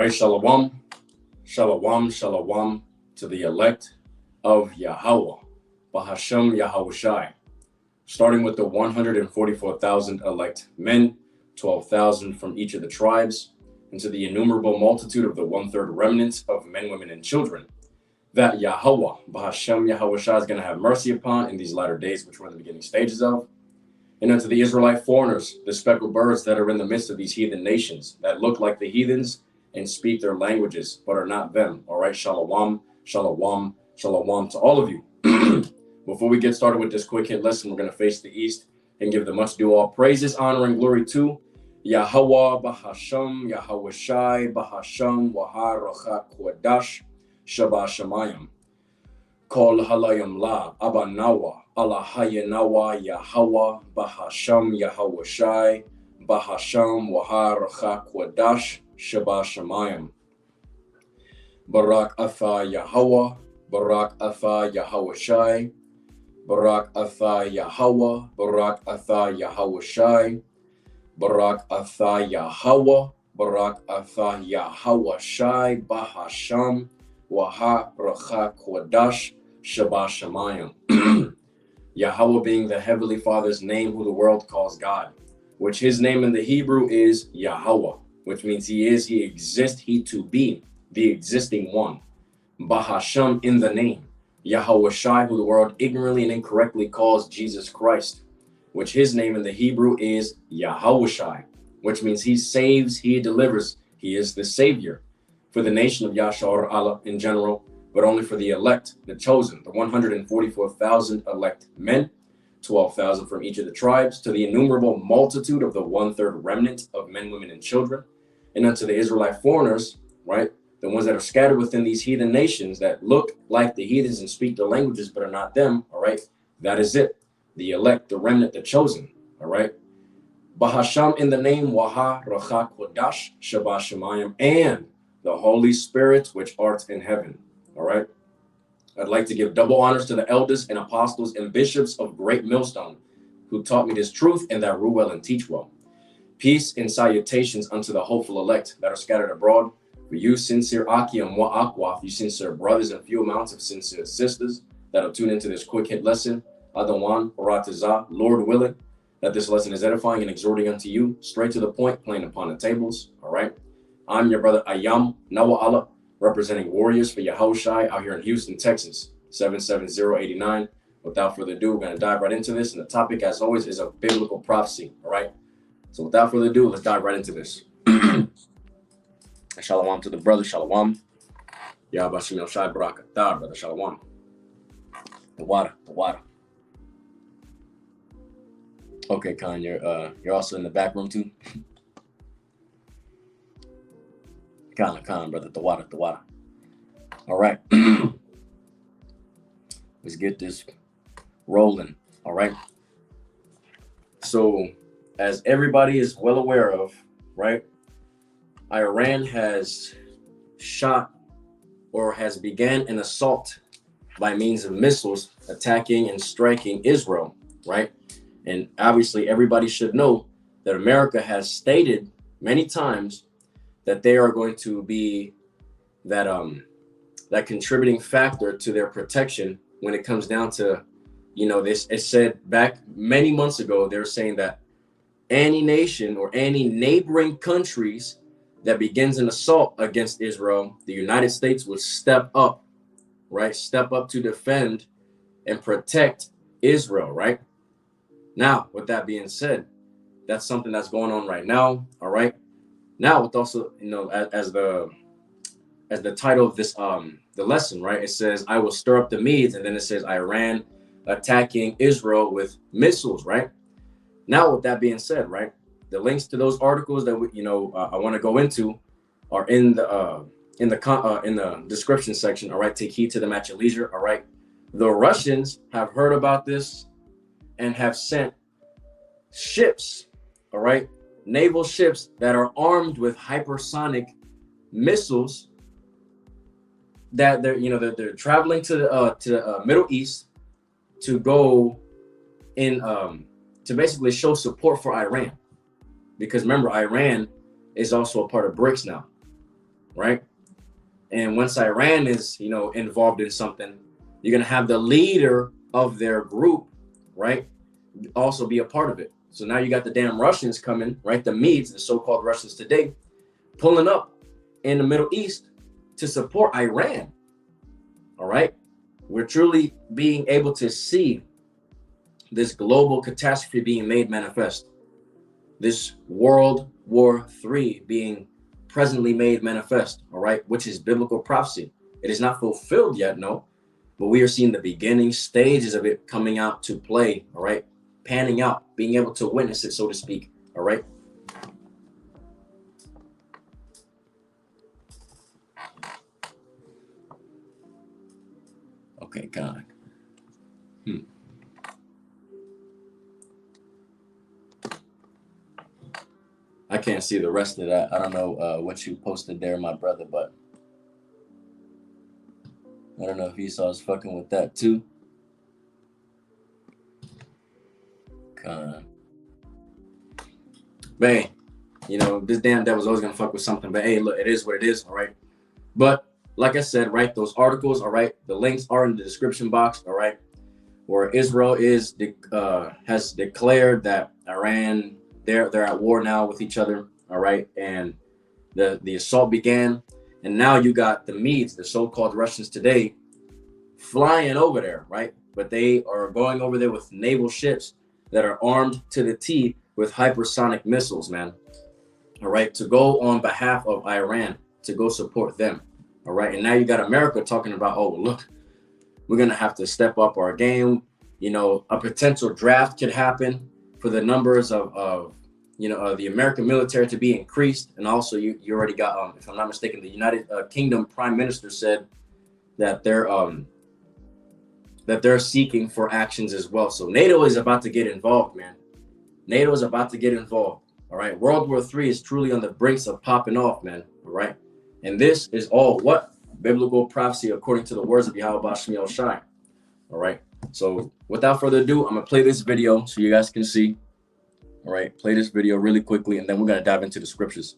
right, shalom, shalom, shalom to the elect of Yahweh, Bahashem Yahawashi, starting with the 144,000 elect men, 12,000 from each of the tribes, and to the innumerable multitude of the one-third remnant of men, women, and children that Yahweh, Bahashem Yahawashi, is going to have mercy upon in these latter days, which we're in the beginning stages of. And unto the Israelite foreigners, the speckled birds that are in the midst of these heathen nations, that look like the heathens and speak their languages, but are not them. All right, shalom, shalom, shalom to all of you. Before we get started with this quick hit lesson, we're going to face the east and give the much due all praises, honor, and glory to Yahweh, Bahashem, Yahawashi, Bahashem, Wahar, Kwadash, Shabbat Shemayim. Kol halayam la abanawa alahayanawa Yahweh Bahasham Yahawashi Bahasham Wahar Kwadash Shabbat Shemayim. Barak Atha Yahweh, Barak Atha Yahawashi, Barak Atha Yahweh, Barak Atha Yahawashi, Barak Atha Yahweh, Barak Atha Yahawashi Bahasham Wahar Kwadash Shabbat Shemayim. Yahweh being the Heavenly Father's name, who the world calls God, which his name in the Hebrew is Yahweh, which means he is, he exists, he to be, the existing one. Bahasham in the name. Yahawashi, who the world ignorantly and incorrectly calls Jesus Christ, which his name in the Hebrew is Yahawashi, which means he saves, he delivers, he is the Savior for the nation of Yashar Allah in general, but only for the elect, the chosen, the 144,000 elect men, 12,000 from each of the tribes, to the innumerable multitude of the one-third remnant of men, women, and children, and unto the Israelite foreigners, right? The ones that are scattered within these heathen nations that look like the heathens and speak their languages, but are not them, all right? That is it. The elect, the remnant, the chosen, all right? Bahasham in the name, Waha, Racha, Kodash, Shabbat Shemayim, and the Holy Spirit, which art in heaven. All right. I'd like to give double honors to the elders and apostles and bishops of Great Millstone, who taught me this truth and that rule well and teach well. Peace and salutations unto the hopeful elect that are scattered abroad. For you, sincere Aki and Wa'akwaf, you sincere brothers and few amounts of sincere sisters that'll tune into this quick hit lesson. Adawan, Barataza, Lord willing, that this lesson is edifying and exhorting unto you, straight to the point, plain upon the tables. All right. I'm your brother Ayam Nawa Allah, representing Warriors for Yahawashi out here in Houston, Texas, 77089. Without further ado, we're going to dive right into this. And the topic, as always, is a biblical prophecy. All right. So without further ado, let's dive right into this. Shalom to the brother. Shalom. Yahbashim Yoshai Barakatah, brother. Shalom. The water. Okay, Khan, you're also in the back room too. Khan, brother. The water. All right. Let's get this rolling. All right. So, as everybody is well aware of, right, Iran has shot or has began an assault by means of missiles attacking and striking Israel, right? And obviously, everybody should know that America has stated many times that they are going to be that contributing factor to their protection when it comes down to, this. It said back many months ago, they were saying that any nation or any neighboring countries that begins an assault against Israel, the United States will step up, right? Step up to defend and protect Israel, right? Now, with that being said, that's something that's going on right now, all right? Now, with also, as the title of this the lesson, right? It says, "I will stir up the Medes," and then it says, "Iran attacking Israel with missiles," right? Now, with that being said, right, the links to those articles that I want to go into are in the description section. All right, take heed to them at your leisure. All right, the Russians have heard about this and have sent ships. All right. Naval ships that are armed with hypersonic missiles that they're traveling to the Middle East to go in to basically show support for Iran, because remember, Iran is also a part of BRICS now. right? And once Iran is, involved in something, you're going to have the leader of their group, right, also be a part of it. So now you got the damn Russians coming, right? The Medes, the so-called Russians today, pulling up in the Middle East to support Iran. All right. We're truly being able to see this global catastrophe being made manifest. This World War III being presently made manifest, all right, which is biblical prophecy. It is not fulfilled yet, no, but we are seeing the beginning stages of it coming out to play, all right, panning out, being able to witness it, so to speak, all right. Okay, God. I can't see the rest of that. I don't know what you posted there, my brother, but I don't know if Esau's fucking with that too. But hey, this damn devil's always gonna fuck with something. But hey, look, it is what it is, all right. But like I said, right, those articles, all right, the links are in the description box, all right, where Israel has declared that Iran, they're at war now with each other, all right, and the assault began, and now you got the Medes, the so-called Russians today, flying over there, right? But they are going over there with naval ships that are armed to the teeth with hypersonic missiles, man. All right, to go on behalf of Iran, to go support them. All right, and now you got America talking about, oh, look, we're gonna have to step up our game. A potential draft could happen for the numbers of the American military to be increased. And also, you already got, if I'm not mistaken, the United Kingdom Prime Minister said that they're seeking for actions as well. So NATO is about to get involved, man. NATO is about to get involved. All right. World War III is truly on the brinks of popping off, man. All right. And this is all what? Biblical prophecy according to the words of Yahweh Shemiel Shai. All right. So without further ado, I'm going to play this video so you guys can see. All right. Play this video really quickly, and then we're going to dive into the scriptures.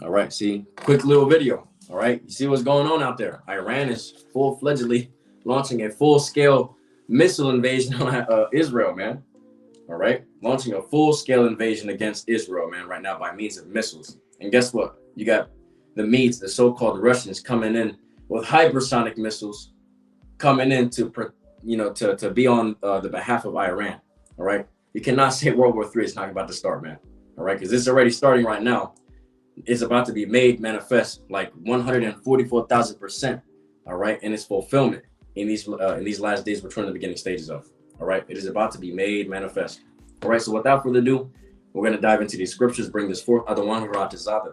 All right, see, quick little video. All right, you see what's going on out there. Iran is full-fledgedly launching a full-scale missile invasion on Israel, man. All right, launching a full-scale invasion against Israel, man, right now by means of missiles. And guess what? You got the Medes, the so-called Russians, coming in with hypersonic missiles, coming in to be on the behalf of Iran. All right, you cannot say World War III is not about to start, man. All right, because this is already starting right now. It's about to be made manifest like 144,000%. All right, and its fulfillment in these last days, which we're in the beginning stages of. All right, it is about to be made manifest. All right, so without further ado, we're going to dive into these scriptures, bring this forth. That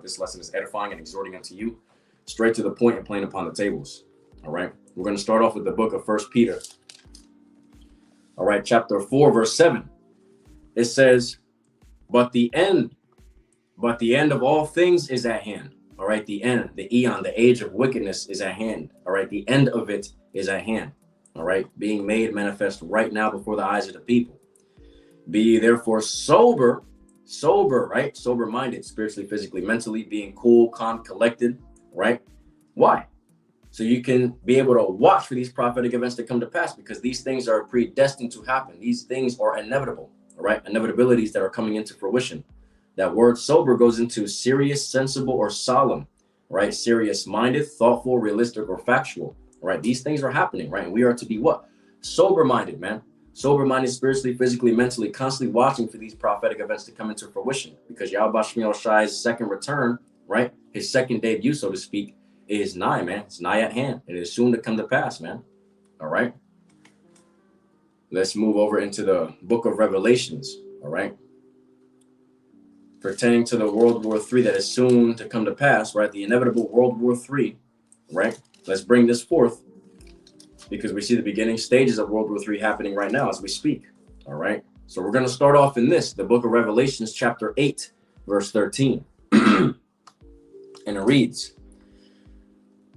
this lesson is edifying and exhorting unto you, straight to the point and plain upon the tables. All right, we're going to start off with the book of 1 Peter. All right, chapter 4, verse 7. It says, But the end of all things is at hand. All right, the end, the eon, the age of wickedness is at hand. All right, the end of it is at hand. All right, being made manifest right now before the eyes of the people. Be ye therefore sober, right? Sober-minded, spiritually, physically, mentally, being cool, calm, collected, right? Why? So you can be able to watch for these prophetic events to come to pass, because these things are predestined to happen. These things are inevitable, all right? Inevitabilities that are coming into fruition. That word sober goes into serious, sensible, or solemn, right? Serious-minded, thoughtful, realistic, or factual, right? These things are happening, right? And we are to be what? Sober-minded, man. Sober-minded, spiritually, physically, mentally, constantly watching for these prophetic events to come into fruition, because Yahweh Shemiel Shai's second return, right? His second debut, so to speak, is nigh, man. It's nigh at hand. It is soon to come to pass, man. All right. Let's move over into the book of Revelations, all right? Pertaining to the World War III that is soon to come to pass, right? The inevitable World War III, right? Let's bring this forth, because we see the beginning stages of World War III happening right now as we speak, all right? So we're going to start off in the book of Revelations, chapter 8, verse 13. And it reads,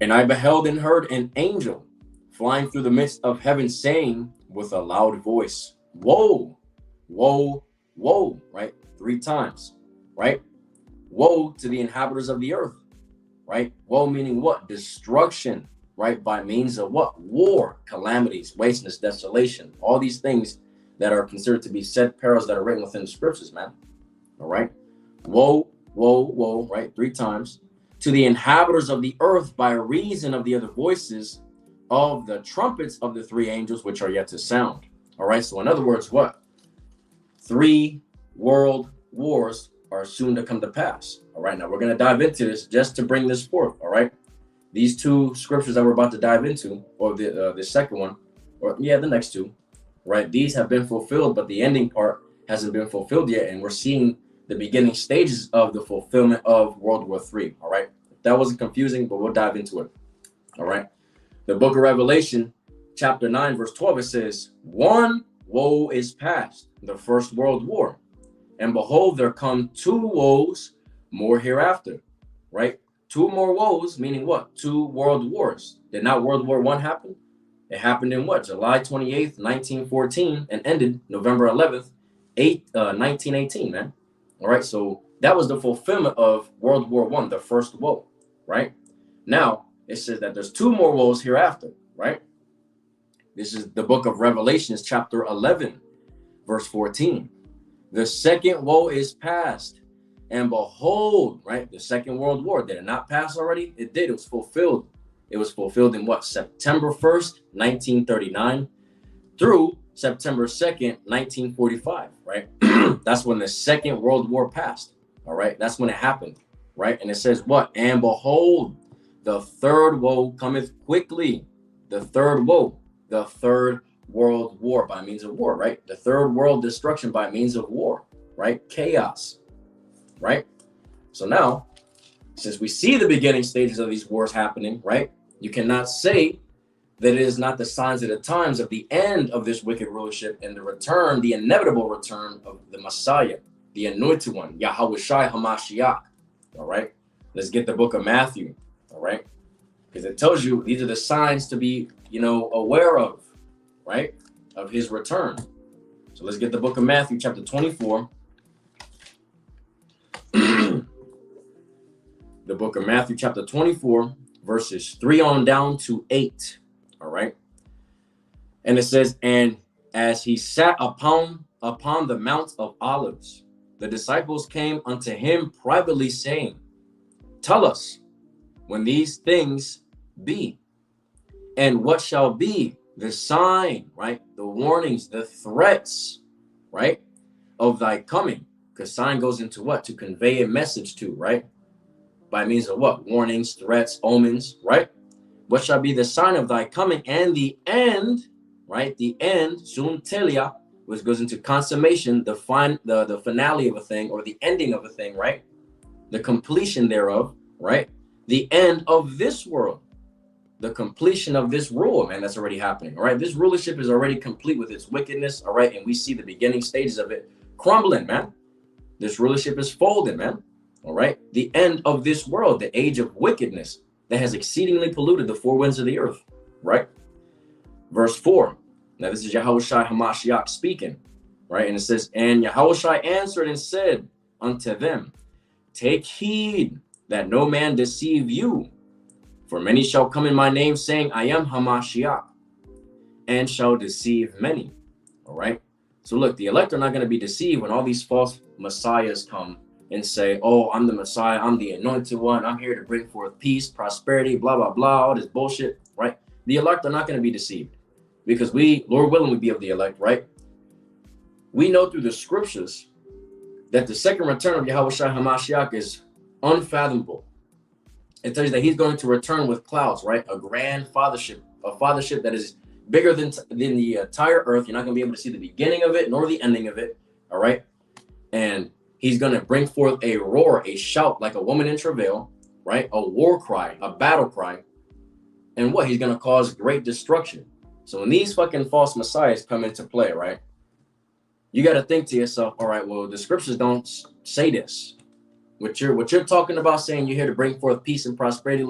And I beheld and heard an angel flying through the midst of heaven, saying with a loud voice, woe, woe, woe, right? 3 times, right? Woe to the inhabitants of the earth, right? Woe meaning what? Destruction, right? By means of what? War, calamities, wasteness, desolation, all these things that are considered to be set perils that are written within the scriptures, man. All right? Woe, woe, woe, right? 3 times. To the inhabitants of the earth by reason of the other voices of the trumpets of the 3 angels which are yet to sound. All right? So in other words, what? 3 world wars are soon to come to pass. All right, now we're going to dive into this just to bring this forth. All right, these 2 scriptures that we're about to dive into, or the second one, or the next 2, right? These have been fulfilled, but the ending part hasn't been fulfilled yet, and we're seeing the beginning stages of the fulfillment of World War III. All right, that wasn't confusing, but we'll dive into it. All right, the book of Revelation, chapter 9, verse 12, it says, "One woe is past, the first world war. And behold, there come 2 woes more hereafter," right? 2 more woes, meaning what? 2 world wars. Did not World War I happen? It happened in what? July 28th, 1914, and ended November 11th, 1918, man. All right, so that was the fulfillment of World War I, the first woe, right? Now, it says that there's 2 more woes hereafter, right? This is the book of Revelations, chapter 11, verse 14. "The second woe is past, and behold," right? The Second World War, did it not pass already? It did. It was fulfilled. It was fulfilled in what? September 1st, 1939 through September 2nd, 1945, right? That's when the Second World War passed. All right. That's when it happened. Right. And it says what? "And behold, the third woe cometh quickly." The third woe, the third world war by means of war, right? The third world destruction by means of war, right? Chaos, right? So now, since we see the beginning stages of these wars happening, right? You cannot say that it is not the signs of the times of the end of this wicked rulership and the return, the inevitable return of the Messiah, the anointed one, Yahawashi HaMashiach. All right. Let's get the book of Matthew. All right. Because it tells you these are the signs to be, aware of, right, of his return. So let's get the book of Matthew, chapter 24. The book of Matthew, chapter 24, verses 3 on down to 8. All right. And it says, "And as he sat upon the Mount of Olives, the disciples came unto him privately, saying, Tell us when these things be, and what shall be the sign," right? The warnings, the threats, right, "of thy coming." Because sign goes into what? To convey a message to, right? By means of what? Warnings, threats, omens, right? "What shall be the sign of thy coming and the end," right? The end, sun telia, which goes into consummation, the finale of a thing, or the ending of a thing, right? The completion thereof, right? The end of this world. The completion of this rule, man, that's already happening. All right. This rulership is already complete with its wickedness. All right. And we see the beginning stages of it crumbling, man. This rulership is folding, man. All right. The end of this world, the age of wickedness that has exceedingly polluted the 4 winds of the earth. Right. Verse 4. Now, this is Yahawashi HaMashiach speaking. Right. And it says, "And Yahawashi answered and said unto them, Take heed that no man deceive you. For many shall come in my name, saying, I am Hamashiach, and shall deceive many." All right. So look, the elect are not going to be deceived when all these false messiahs come and say, "Oh, I'm the Messiah. I'm the anointed one. I'm here to bring forth peace, prosperity, blah, blah, blah," all this bullshit, right? The elect are not going to be deceived because we, Lord willing, we be of the elect, right? We know through the scriptures that the second return of Yahawashi HaMashiach is unfathomable. It tells you that he's going to return with clouds, right? A grand fathership, a fathership that is bigger than the entire earth. You're not going to be able to see the beginning of it nor the ending of it, all right? And he's going to bring forth a roar, a shout like a woman in travail, right? A war cry, a battle cry. And what? He's going to cause great destruction. So when these fucking false messiahs come into play, right? You got to think to yourself, all right, well, the scriptures don't say this. What you're talking about saying you're here to bring forth peace and prosperity,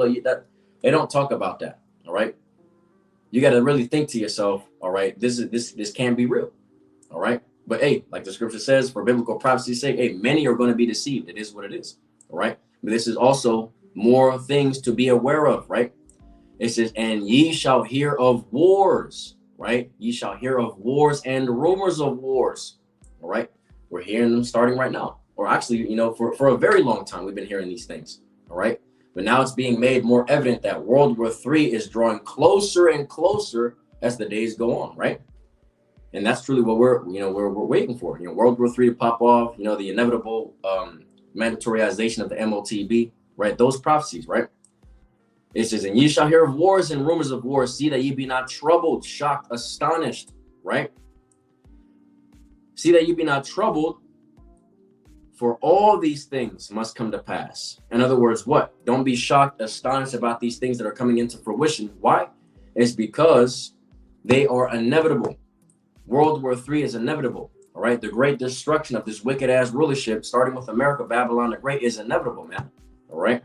They don't talk about that. All right. You got to really think to yourself, all right, this can't be real. All right. But hey, like the scripture says, for biblical prophecy's sake, hey, many are going to be deceived. It is what it is. All right. But this is also more things to be aware of, right? It says, and ye shall hear of wars, right? Ye shall hear of wars and rumors of wars. All right. We're hearing them starting right now. Or actually, for a very long time, we've been hearing these things. All right. But now it's being made more evident that World War III is drawing closer and closer as the days go on, right? And that's truly what we're waiting for. World War III to pop off, the inevitable mandatoryization of the MOTB, right? Those prophecies, right? It says, and ye shall hear of wars and rumors of wars. See that ye be not troubled, shocked, astonished, right? See that ye be not troubled, for all these things must come to pass. In other words, what? Don't be shocked, astonished about these things that are coming into fruition. Why? It's because they are inevitable. World War III is inevitable. All right. The great destruction of this wicked ass rulership, starting with America, Babylon the Great, is inevitable, man. All right.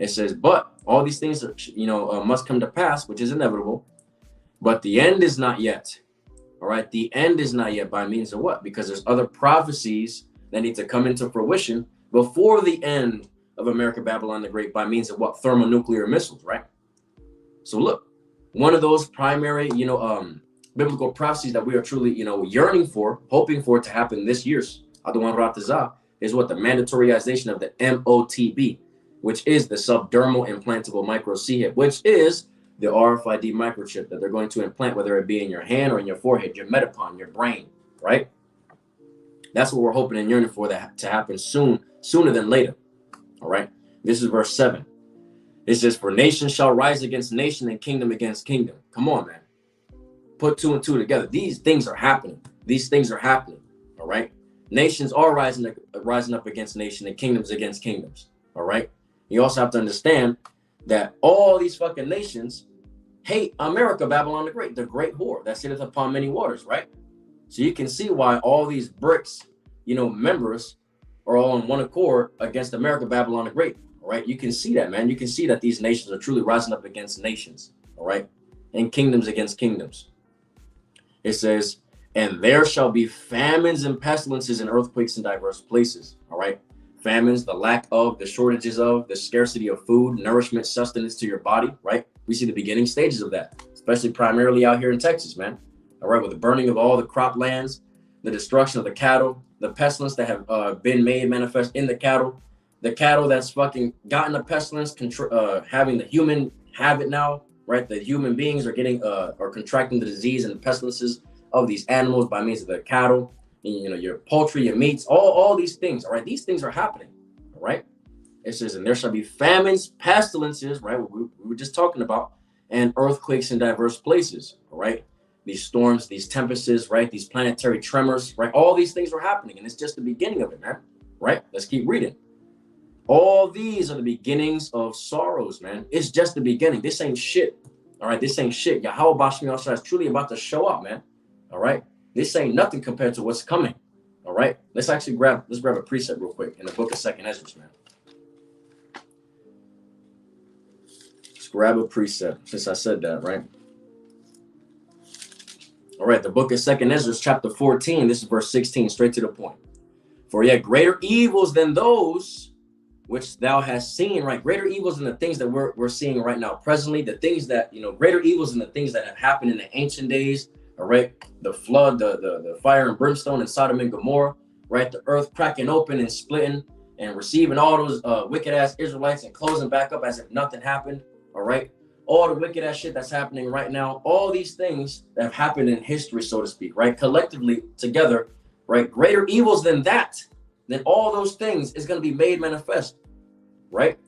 It says, but all these things, must come to pass, which is inevitable. But the end is not yet. All right. The end is not yet by means of what? Because there's other prophecies that need to come into fruition before the end of America, Babylon the Great, by means of what? Thermonuclear missiles, right? So look, one of those primary, biblical prophecies that we are truly, yearning for, hoping for it to happen this year's Adwan Ratazah, is what? The mandatoryization of the MOTB, which is the subdermal implantable microchip, which is the RFID microchip that they're going to implant, whether it be in your hand or in your forehead, your metapon, your brain, right? That's what we're hoping and yearning for that to happen sooner than later. All right. This is verse 7. It says, for nation shall rise against nation and kingdom against kingdom. Come on, man. Put two and two together. These things are happening. These things are happening. All right. Nations are rising up against nation and kingdoms against kingdoms. All right. You also have to understand that all these fucking nations hate America, Babylon the great whore that sitteth upon many waters, right? So you can see why all these BRICS, members are all on one accord against America, Babylon the Great, all right? You can see that, man. You can see that these nations are truly rising up against nations, all right? And kingdoms against kingdoms. It says, and there shall be famines and pestilences and earthquakes in diverse places, all right? Famines, the lack of, the shortages of, the scarcity of food, nourishment, sustenance to your body, right? We see the beginning stages of that, especially primarily out here in Texas, man. All right, with the burning of all the croplands, the destruction of the cattle, the pestilence that have been made manifest in the cattle that's fucking gotten the pestilence, having the human have it now, right? The human beings are getting are contracting the disease and the pestilences of these animals by means of the cattle, and, your poultry, your meats, all these things. All right, these things are happening. All right, it says, and there shall be famines, pestilences, right? What we were just talking about, and earthquakes in diverse places. All right. These storms, these tempests, right? These planetary tremors, right? All these things are happening, and it's just the beginning of it, man, right? Let's keep reading. All these are the beginnings of sorrows, man. It's just the beginning. This ain't shit, all right? This ain't shit. Yahweh Bashmi Ashar is truly about to show up, man, all right? This ain't nothing compared to what's coming, all right? Let's grab a precept real quick in the book of 2nd Ezra, man. Let's grab a precept, since I said that, right? All right, the book of 2nd Ezra, chapter 14, this is verse 16, straight to the point. For yet greater evils than those which thou hast seen, right? Greater evils than the things that we're seeing right now presently, the things that, greater evils than the things that have happened in the ancient days, all right? The flood, the fire and brimstone in Sodom and Gomorrah, right? The earth cracking open and splitting and receiving all those wicked ass Israelites and closing back up as if nothing happened, all right? All the wicked ass shit that's happening right now, all these things that have happened in history, so to speak, right? Collectively together, right? Greater evils than all those things is going to be made manifest, right?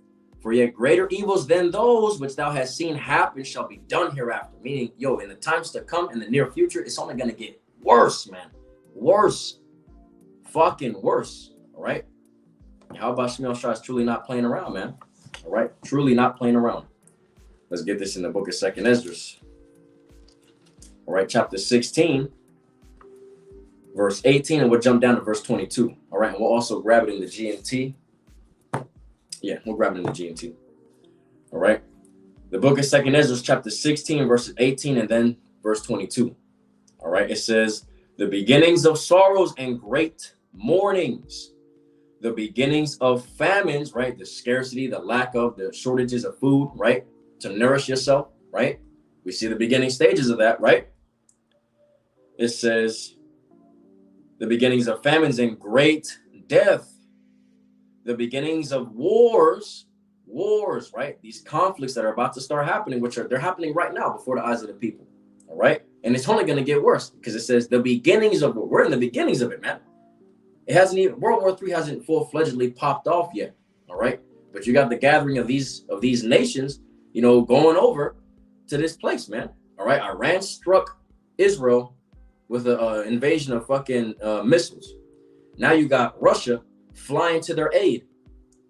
For yet greater evils than those which thou hast seen happen shall be done hereafter. Meaning, in the times to come, in the near future, it's only going to get worse, man. Worse. Fucking worse, all right? How about Shmuel Shah is truly not playing around, man? All right? Truly not playing around. Let's get this in the book of 2nd Ezra. All right, chapter 16, verse 18, and we'll jump down to verse 22. All right, and we'll also grab it in the GMT. Yeah, we'll grab it in the GMT. All right. The book of 2nd Ezra, chapter 16, verses 18, and then verse 22. All right, it says, the beginnings of sorrows and great mournings, the beginnings of famines, right? The scarcity, the lack of, the shortages of food, right? To nourish yourself, right? We see the beginning stages of that, right? It says, the beginnings of famines and great death, the beginnings of wars, right? These conflicts that are about to start happening, they're happening right now before the eyes of the people, all right? And it's only going to get worse because it says the beginnings of, we're in the beginnings of it, man. It hasn't even, World War III hasn't full-fledgedly popped off yet, all right? But you got the gathering of these nations, you know, going over to this place, man, all right? Iran struck Israel with an invasion of fucking missiles. Now you got Russia flying to their aid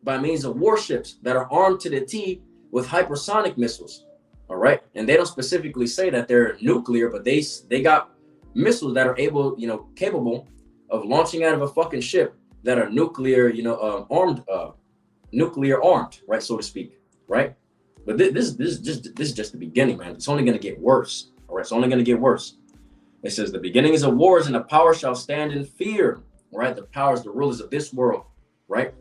by means of warships that are armed to the teeth with hypersonic missiles, all right? And they don't specifically say that they're nuclear, but they got missiles that are able, you know, capable of launching out of a fucking ship that are nuclear, you know, nuclear armed, right, so to speak, right? But this is just the beginning, man. It's only going to get worse, all right? It's only going to get worse. It says the beginnings of wars and the power shall stand in fear, right? The powers, the rulers of this world, right?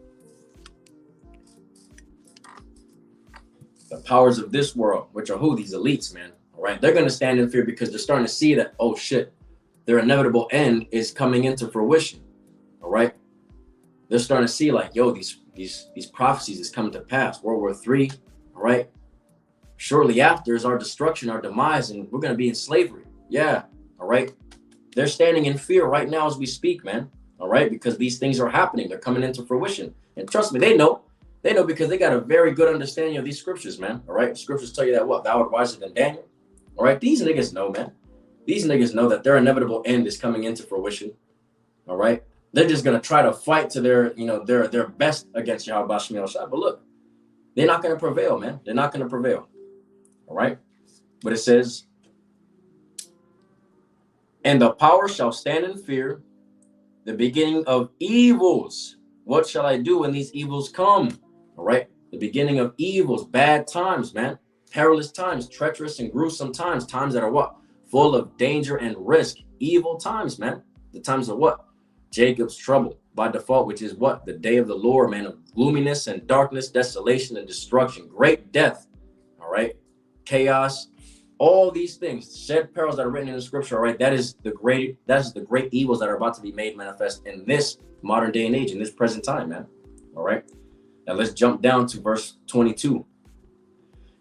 The powers of this world, which are who? These elites, man, all right? They're going to stand in fear because they're starting to see that, oh shit, their inevitable end is coming into fruition, all right? They're starting to see like, yo, these prophecies is coming to pass. World War III, all right? Shortly after is our destruction, our demise, and we're going to be in slavery. Yeah, all right? They're standing in fear right now as we speak, man, all right? Because these things are happening. They're coming into fruition. And trust me, they know because they got a very good understanding of these scriptures, man, all right? Scriptures tell you that what? Thou art wiser than Daniel, all right? These niggas know, man. These niggas know that their inevitable end is coming into fruition, all right? They're just going to try to fight to their, you know, their best against Yahweh Shemel Shai. But look, they're not going to prevail, man. They're not going to prevail, all right? But it says, and the power shall stand in fear, the beginning of evils. What shall I do when these evils come? All right, the beginning of evils, bad times, man, perilous times, treacherous and gruesome times, times that are what? Full of danger and risk, evil times, man. The times of what? Jacob's trouble by default, which is what? The day of the Lord, man, of gloominess and darkness, desolation and destruction, great death, all right, chaos, all these things, shed perils that are written in the scripture, all right, that is the great evils that are about to be made manifest in this modern day and age, in this present time, man, all right. Now let's jump down to verse 22.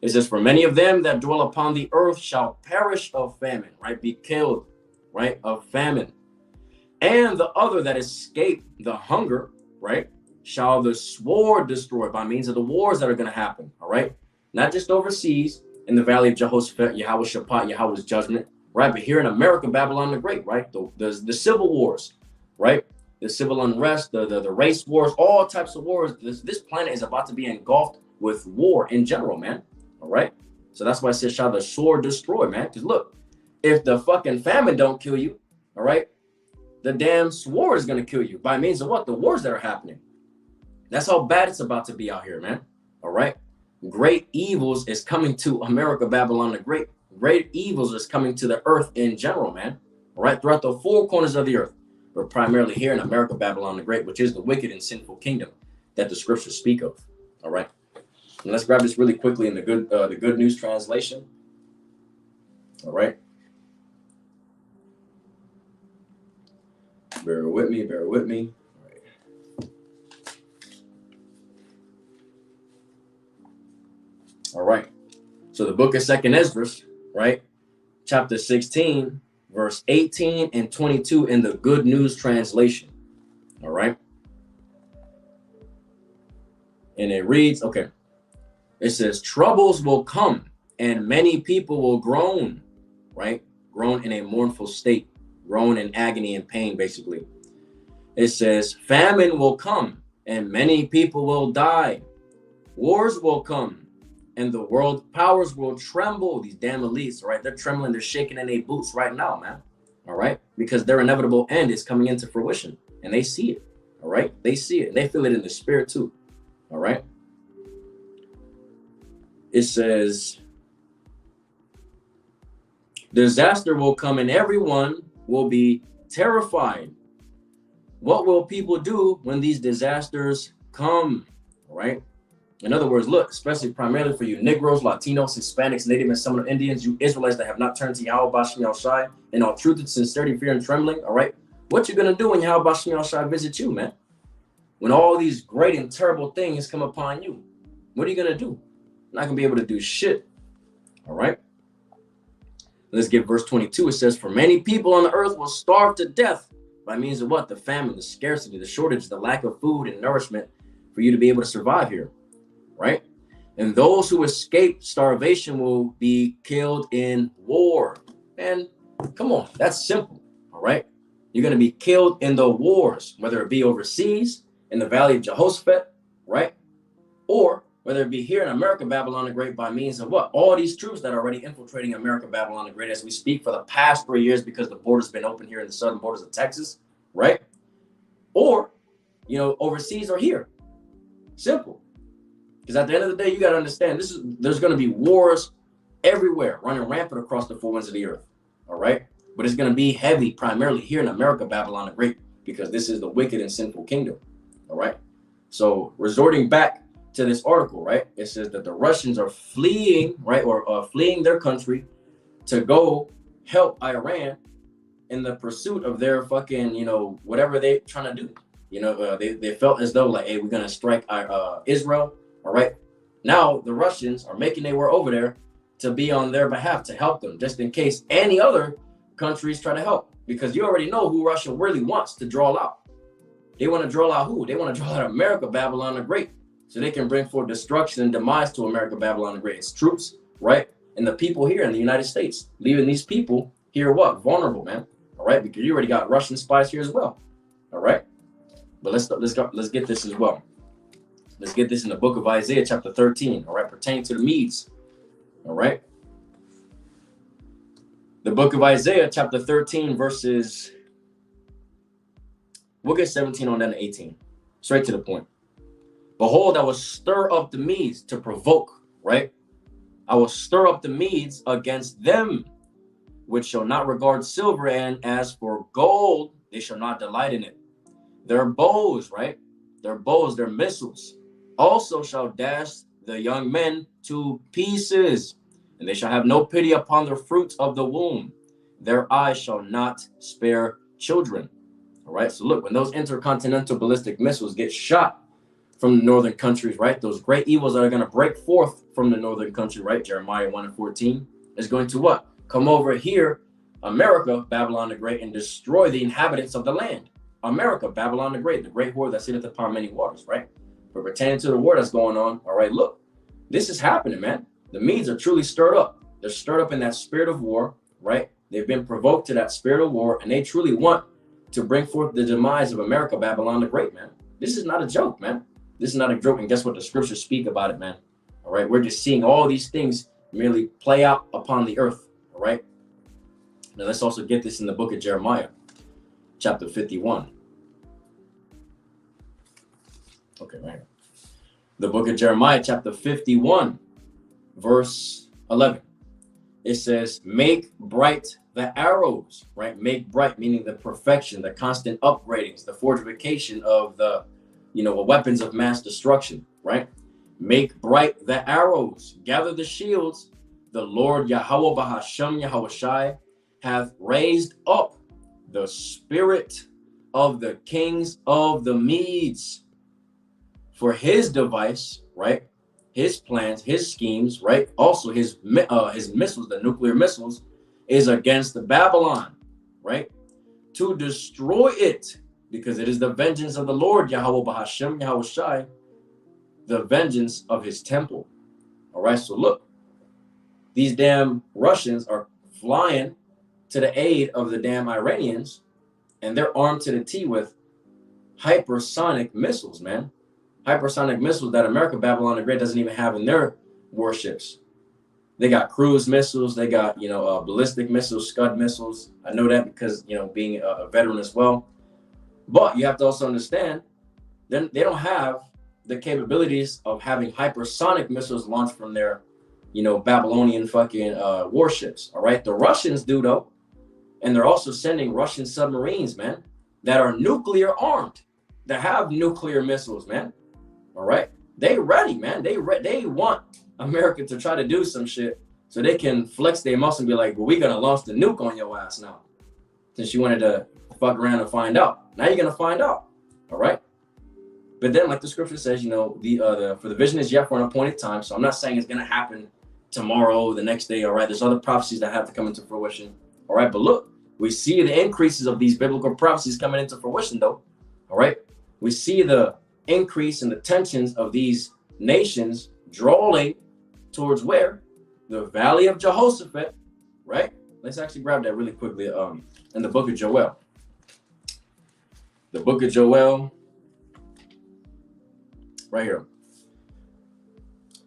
It says, for many of them that dwell upon the earth shall perish of famine, right, be killed, right, of famine. And the other that escape the hunger, right, shall the sword destroy by means of the wars that are going to happen, all right? Not just overseas in the valley of Jehoshaphat, Yahweh Shaphat, Yahweh's judgment, right? But here in America, Babylon the Great, right? The civil wars, right? The civil unrest, the race wars, all types of wars. This planet is about to be engulfed with war in general, man, all right? So that's why I said, shall the sword destroy, man? Because look, if the fucking famine don't kill you, all right, the damn sword is going to kill you by means of what? The wars that are happening. That's how bad it's about to be out here, man. All right. Great evils is coming to America, Babylon the Great. Great evils is coming to the earth in general, man. All right. Throughout the four corners of the earth, but primarily here in America, Babylon the Great, which is the wicked and sinful kingdom that the scriptures speak of. All right. And let's grab this really quickly in the Good News translation. All right. Bear with me. All right. So the book of 2nd Ezra, right? Chapter 16, verse 18 and 22 in the Good News translation. All right. And it reads, okay. It says, troubles will come and many people will groan, right? Groan in a mournful state. Groan in agony and pain, basically. It says, famine will come and many people will die. Wars will come and the world powers will tremble. These damn elites, right? They're trembling, they're shaking in their boots right now, man. All right? Because their inevitable end is coming into fruition and they see it. All right? They see it and they feel it in the spirit too. All right? It says, Disaster will come and everyone will be terrified. What will people do when these disasters come? All right. In other words, look, especially primarily for you Negroes, Latinos, Hispanics, Native and some of the Indians, you Israelites that have not turned to Yahweh Bashmi Al-Shai in all truth and sincerity, fear and trembling. All right. What you going to do when Yahweh Bashmi Al-Shai visit you, man? When all these great and terrible things come upon you, what are you going to do? You're not going to be able to do shit. All right. Let's get verse 22. It says, for many people on the earth will starve to death by means of what? The famine, the scarcity, the shortage, the lack of food and nourishment for you to be able to survive here. Right? And those who escape starvation will be killed in war. And come on, that's simple. All right. You're going to be killed in the wars, whether it be overseas in the Valley of Jehoshaphat, right? Or whether it be here in America, Babylon the Great, by means of what? All these troops that are already infiltrating America, Babylon the Great, as we speak for the past 3 years, because the border's been open here in the southern borders of Texas, right? Or, overseas or here. Simple. Because at the end of the day, you got to understand, there's going to be wars everywhere, running rampant across the four winds of the earth. All right. But it's going to be heavy, primarily here in America, Babylon the Great, because this is the wicked and sinful kingdom. All right. So resorting back to this article, right, it says that the Russians are fleeing, right, or fleeing their country to go help Iran in the pursuit of their fucking, whatever they're trying to do. They felt as though like, hey, we're going to strike Israel. All right. Now the Russians are making their way over there to be on their behalf, to help them, just in case any other countries try to help, because you already know who Russia really wants to draw out. They want to draw out who? They want to draw out America, Babylon the Great, so they can bring forth destruction and demise to America, Babylon the Great. It's troops, right? And the people here in the United States, leaving these people here, what? Vulnerable, man. All right. Because you already got Russian spies here as well. All right. But let's get this as well. Let's get this in the book of Isaiah, chapter 13, all right, pertaining to the Medes, all right? The book of Isaiah, chapter 13, verses, we'll get 17 on down to 18, straight to the point. Behold, I will stir up the Medes to provoke, right? I will stir up the Medes against them, which shall not regard silver, and as for gold, they shall not delight in it. Their bows, right? Their bows, their missiles, also shall dash the young men to pieces, and they shall have no pity upon the fruits of the womb. Their eyes shall not spare children. All right. So look, when those intercontinental ballistic missiles get shot from the northern countries, right, those great evils that are going to break forth from the northern country, right, Jeremiah 1:14, is going to what? Come over here, America, Babylon the Great, and destroy the inhabitants of the land. America, Babylon the Great whore that sitteth upon many waters, right? But pertaining to the war that's going on, all right, look, this is happening, man. The Medes are truly stirred up. They're stirred up in that spirit of war, right? They've been provoked to that spirit of war, and they truly want to bring forth the demise of America, Babylon the Great, man. This is not a joke, man. This is not a joke, and guess what? The scriptures speak about it, man. All right, we're just seeing all these things merely play out upon the earth, all right? Now let's also get this in the book of Jeremiah, chapter 51. Okay, right here. The book of Jeremiah, chapter 51, verse 11. It says, make bright the arrows, right? Make bright, meaning the perfection, the constant upgradings, the fortification of the, weapons of mass destruction, right? Make bright the arrows, gather the shields. The Lord Yahweh Bahashem Yahushai hath raised up the spirit of the kings of the Medes for his device, right? His plans, his schemes, right? Also his missiles, the nuclear missiles, is against the Babylon, right? To destroy it, because it is the vengeance of the Lord, Yahweh Bahashem Yahushai, the vengeance of his temple. All right, so look, these damn Russians are flying to the aid of the damn Iranians, and they're armed to the T with hypersonic missiles, man. Hypersonic missiles that America, Babylon the Great, doesn't even have in their warships. They got cruise missiles. They got, ballistic missiles, Scud missiles. I know that because, being a veteran as well. But you have to also understand, then they don't have the capabilities of having hypersonic missiles launched from their Babylonian fucking warships. All right. The Russians do though. And they're also sending Russian submarines, man, that are nuclear armed, that have nuclear missiles, man. All right. They ready, man. They want America to try to do some shit so they can flex their muscle and be like, well, we're going to launch the nuke on your ass now. Since you wanted to fuck around and find out. Now you're going to find out. All right. But then, like the scripture says, for the vision is yet for an appointed time. So I'm not saying it's going to happen tomorrow, the next day. All right. There's other prophecies that have to come into fruition. All right. But look, we see the increases of these biblical prophecies coming into fruition, though. All right. We see the increase in the tensions of these nations drawing towards where? The Valley of Jehoshaphat, right? Let's actually grab that really quickly in the book of Joel. The book of Joel, right here.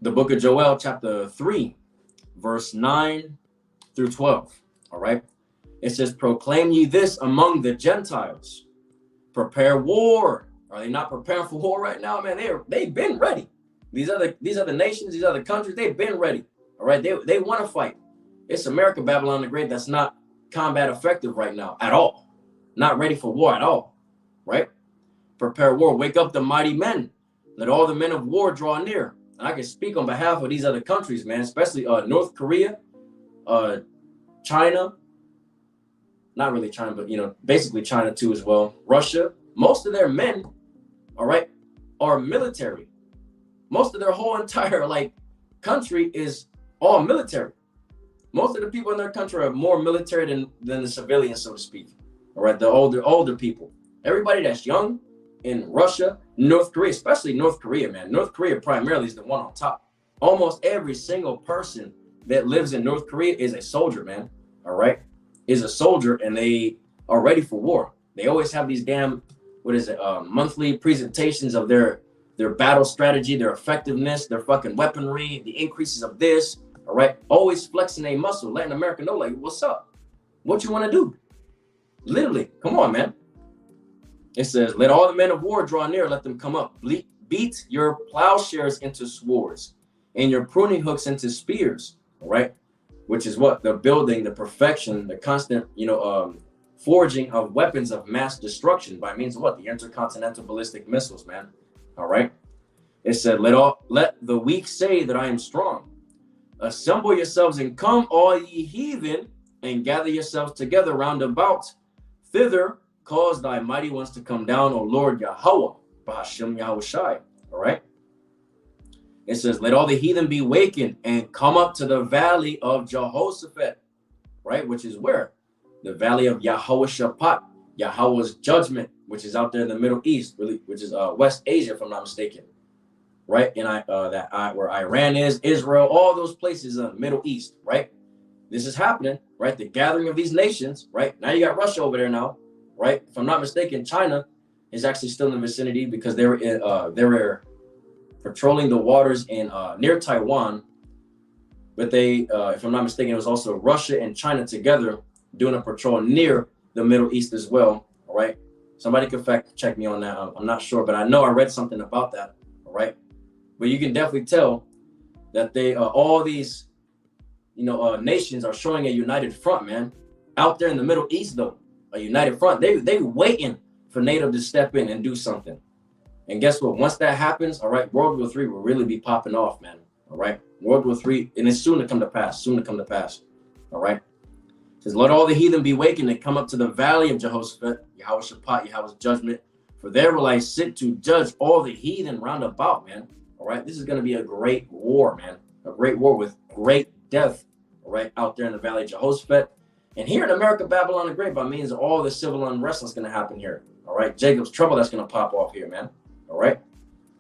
The book of Joel, chapter 3, verse 9 through 12, all right? It says, proclaim ye this among the Gentiles. Prepare war. Are they not preparing for war right now, man? They've been ready. These other nations, these other countries, they've been ready. All right, they want to fight. It's America, Babylon the Great, that's not combat effective right now at all. Not ready for war at all. Right? Prepare war. Wake up the mighty men. Let all the men of war draw near. And I can speak on behalf of these other countries, man, especially North Korea, China. Not really China, but basically China too as well. Russia. Most of their men, all right, are military. Most of their whole entire country is all military. Most of the people in their country are more military than the civilians, so to speak. All right, the older people. Everybody that's young in Russia, North Korea, especially North Korea, man. North Korea primarily is the one on top. Almost every single person that lives in North Korea is a soldier, man. All right, is a soldier, and they are ready for war. They always have these damn, monthly presentations of their battle strategy, their effectiveness, their fucking weaponry, the increases of this. All right, always flexing a muscle, letting America know, like, what's up? What you want to do? Literally, come on, man. It says, let all the men of war draw near, let them come up. Beat your plowshares into swords and your pruning hooks into spears. All right, which is what? The building, the perfection, the constant, forging of weapons of mass destruction by means of what? The intercontinental ballistic missiles, man. All right. It said, let the weak say that I am strong. Assemble yourselves and come, all ye heathen, and gather yourselves together round about. Thither cause thy mighty ones to come down, O Lord Yahweh, Bahashem Yahushai. All right. It says, let all the heathen be wakened and come up to the valley of Jehoshaphat, right? Which is where? The valley of Yehoshaphat, Yahweh's judgment, which is out there in the Middle East, really, which is West Asia, if I'm not mistaken. Right? And where Iran is, Israel, all those places in the Middle East, right? This is happening, right? The gathering of these nations, right? Now you got Russia over there now, right? If I'm not mistaken, China is actually still in the vicinity because they were patrolling the waters in near Taiwan. But they, if I'm not mistaken, it was also Russia and China together doing a patrol near the Middle East as well. All right. Somebody can fact check me on that. I'm not sure, but I know I read something about that. All right. But you can definitely tell that they all these, nations are showing a united front, man. Out there in the Middle East, though, a united front. They waiting for NATO to step in and do something. And guess what? Once that happens, all right, World War III will really be popping off, man. All right. World War III, and it's soon to come to pass. All right. It says, let all the heathen be wakened and come up to the valley of Jehoshaphat, Yehoshaphat, Yahweh's judgment. For there will I sit to judge all the heathen round about, man. All right. This is going to be a great war, man. A great war with great death, all right, out there in the valley of Jehoshaphat. And here in America, Babylon the Great, by means of all the civil unrest that's going to happen here. All right. Jacob's trouble that's going to pop off here, man. All right.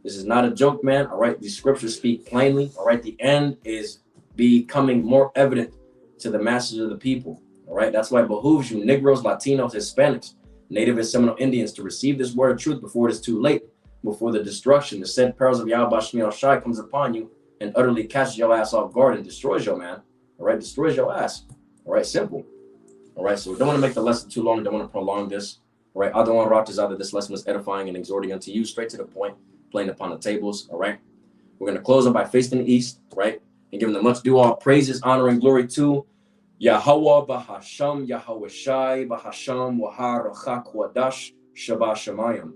This is not a joke, man. All right. These scriptures speak plainly. All right. The end is becoming more evident to the masses of the people. All right. That's why it behooves you, Negroes, Latinos, Hispanics, Native and Seminole Indians, to receive this word of truth before it is too late, before the destruction, the said perils of Yahweh Shemiel Shai comes upon you and utterly catches your ass off guard and destroys your man. All right. Destroys your ass. All right. Simple. All right. So we don't want to make the lesson too long. Don't want to prolong this. All right. I don't want to rock this out that this lesson was edifying and exhorting unto you, straight to the point, playing upon the tables. All right. We're going to close up by facing the east, right? and giving the much due all praises, honor, and glory to Yahweh Bahasham, Yahweh Shai, Bahasham, Wahar, Rachak, Wadash, Shabbat Shemayim.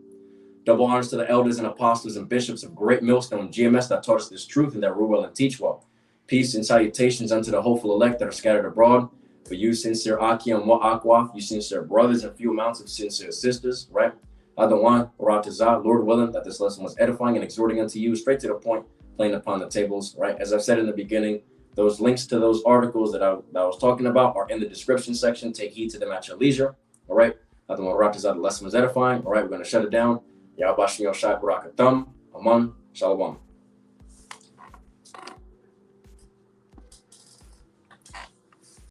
Double honors to the elders and apostles and bishops of Great Millstone GMS that taught us this truth and that rule well and teach well. Peace and salutations unto the hopeful elect that are scattered abroad. For you, sincere Akim wa Akwaf, you sincere brothers and few amounts of sincere sisters, right? Adawan, Ratazah, Lord willing, that this lesson was edifying and exhorting unto you, straight to the point, playing upon the tables, right? As I've said in the beginning, those links to those articles that I was talking about are in the description section. Take heed to them at your leisure, all right? Adawan, Ratazah, the lesson was edifying, all right? We're going to shut it down. Yahweh Shai Barakatam, Aman, Shalom.